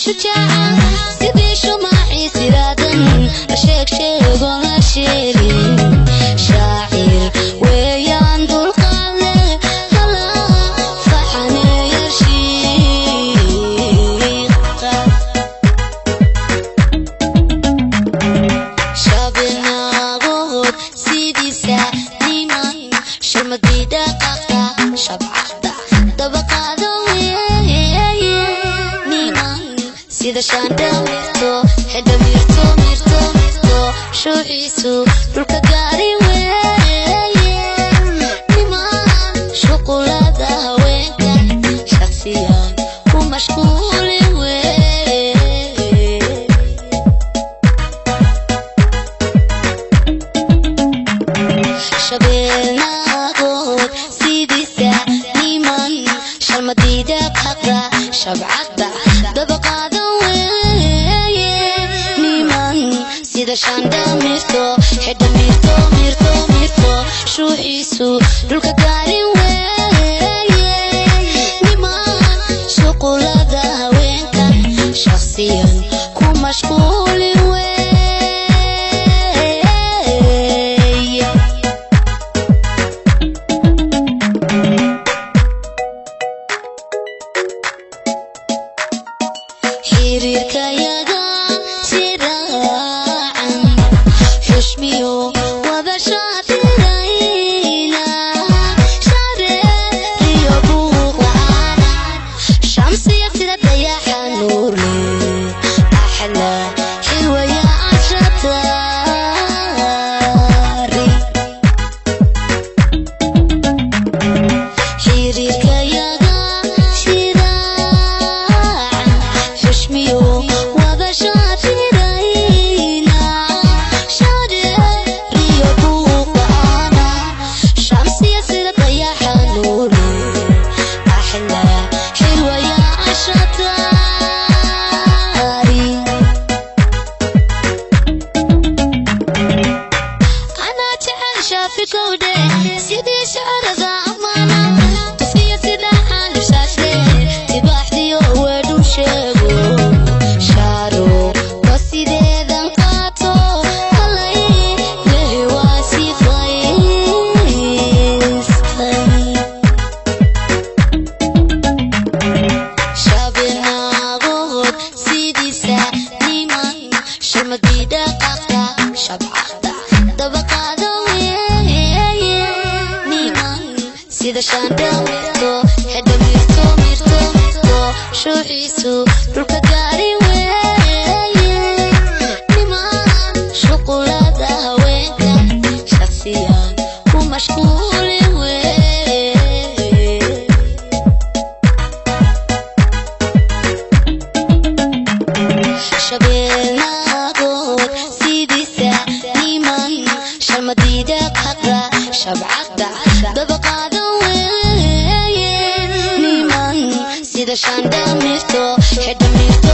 شجاع سيدي شماعي سرادا أشيك شيك ولا شيرين شاعر ويان ذو القلب هلا فحني يرشيق شابنا غود سيدي ساليمان شمدي دقاقا شبعتا دبقا sida shanda mirto hada mirto mirto mirto shuuciisu dhulka gaari weeye niman shuqulada haweenka shakhsiyan ku mashquuli weeye shabeelnagood sidiisa niman sharmadida qaqa shabcada dabaqaada sida shanda mirto hada mirto mirto mirto shuuciisu dhulka gaari weeye niman shuqulada haweenka shakhsiyan ku mashquuli weeye xiriirkayaga في كودي سيدي شعر زعمانا تفيا سيدا حال شاشلي تباحدي ورد وشيغو شارو وسيدي ذنقاتو هلاي لهي واسي فايس شابنا غود سيدي ساليمان شمدي دقاقا شبعتا دبقا sida shanda mirto hada mirto mirto mirto shuuciisu dhulka gaari weeye niman shuqulada haweenka shakhsiyan ku mashquuli weeye shabeelnagood sidiisa niman sharmadida qaqa shabcada dabaqaada sida shanda mirto hada mirto